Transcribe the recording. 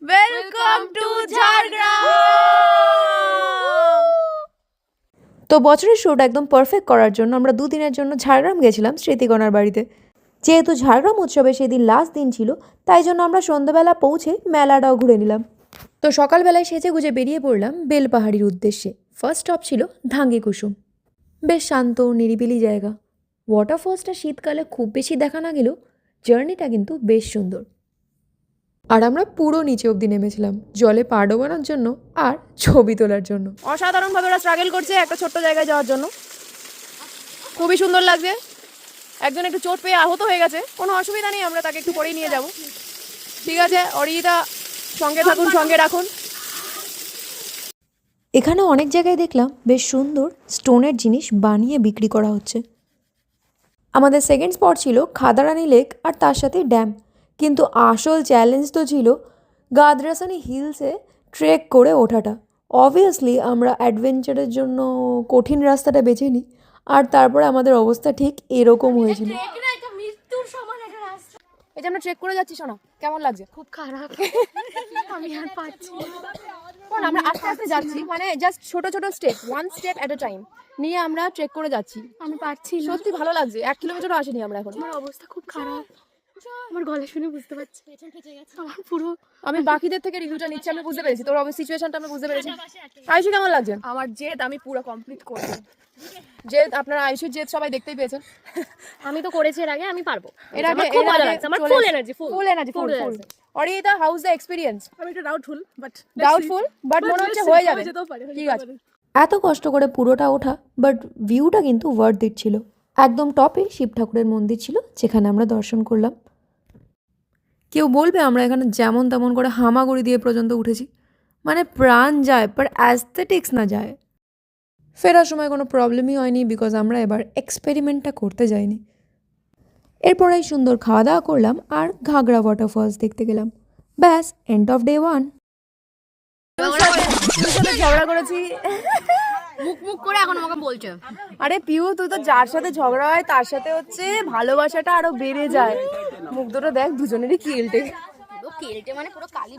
Welcome to Jhargram. তো বছরের shoot একদম পারফেক্ট করার জন্য আমরা 2 দিনের জন্য ঝাড়গ্রাম গেছিলাম স্মৃতিকণার বাড়িতে। যেহেতু ঝাড়গ্রাম উৎসবে সেদিন লাস্ট দিন ছিল, তাই জন্য আমরা সন্ধ্যাবেলা পৌঁছে মেলাটাও ঘুরে নিলাম। তো সকালবেলায় সেজে গুজে বেরিয়ে পড়লাম বেলপাহাড়ির উদ্দেশ্যে। ফার্স্ট স্টপ ছিল ধাঙ্গি কুসুম। বেশ শান্ত নিরিবিলি জায়গা। ওয়াটারফলসটা শীতকালে খুব বেশি দেখা না গেলেও জার্নিটা কিন্তু বেশ সুন্দর। আর আমরা পুরো নিচে অবধি নেমেছিলাম জলে পা ডোবানোর জন্য আর ছবি তোলার জন্য। অসাধারণভাবে ওরা স্ট্রাগল করছে একটা ছোট্ট জায়গায় যাওয়ার জন্য। খুবই সুন্দর লাগছে। একজন একটু চোট পেয়ে আহত হয়ে গেছে, কোনো অসুবিধা নেই, আমরা তাকে একটু পরেই নিয়ে যাব। ঠিক আছে, অরিতা সঙ্গে থাকুন, সঙ্গে রাখুন। এখানে অনেক জায়গায় দেখলাম বেশ সুন্দর স্টোনের জিনিস বানিয়ে বিক্রি করা হচ্ছে। আমাদের সেকেন্ড স্পট ছিল খাদারানি লেক আর তার সাথে ড্যাম। কিন্তু আসল চ্যালেঞ্জ তো ছিল গাদরাসানি হিলসে ট্রেক করে ওঠাটা। অবভিয়াসলি আমরা অ্যাডভেঞ্চারের জন্য কঠিন রাস্তাটা বেছে নিই, আর তারপরে আমাদের অবস্থা ঠিক এরকম হয়েছিল। এই যে আমরা ট্রেক করে যাচ্ছি, শোনো কেমন লাগছে? খুব খারাপ, আমি আর পাচ্ছি না। আমরা আস্তে আস্তে যাচ্ছি, মানে জাস্ট ছোট ছোট স্টেপ, ওয়ান স্টেপ এট আ টাইম নিয়ে আমরা ট্রেক করে যাচ্ছি। আমি পারছি না, সত্যি ভালো লাগছে। 1 কিলোমিটারও আসেনি আমরা এখন। আমার অবস্থা খুব খারাপ, আমার গলা শুনে বুঝতে পারছি আমার পুরো। আমি বাকিদের থেকে রিভিউটা নিচ্ছি, আমি বুঝতে পেরেছি তোর সিচুয়েশনটা আমি বুঝতে পেরেছি। আয়ুষী কেমন লাগছে? আমার জেদ আমি পুরো কমপ্লিট করব। জেদ আপনারা আয়ুষীর জেদ সবাই দেখতেই পেয়েছেন। আমি তো করেছি এর আগে, আমি পারবো। এর আগে আমার খুব মজা লাগছে, আমার full energy, full energy, full. Arita, how's the experience? আমি একটু ডাউটফুল, বাট মনে হচ্ছে হয়ে যাবে। ঠিক আছে, এত কষ্ট করে পুরোটা ওঠা, বাট ভিউটা কিন্তু ওয়ার্থ ইট ছিল। একদম টপে শিব ঠাকুরের মন্দির ছিল, যেখানে আমরা দর্শন করলাম। কেউ বলবে আমরা এখানে যেমন তেমন করে হামাগুড়ি দিয়ে পর্যন্ত উঠেছি, মানে প্রাণ যায় বাট অ্যাস্থেটিক্স না যায়। ফেরার সময় কোনো প্রবলেমই হয়নি, বিকজ আমরা এবার এক্সপেরিমেন্টটা করতে যাইনি। এরপরেই সুন্দর খাওয়া দাওয়া করলাম আর ঘাগড়া ওয়াটারফলস দেখতে গেলাম। ব্যাস, এন্ড অফ ডে 1। ঝগড়া করেছি। মুখ করে এখন আমাকে বলছে। আরে পিউ, তুই তো যার সাথে ঝগড়া হয় তার সাথে হচ্ছে ভালোবাসাটা আরো বেড়ে যায়। মুখ দুটো দেখ, দুজনেরই কিলটে। কেলটে মানে পুরো কালি।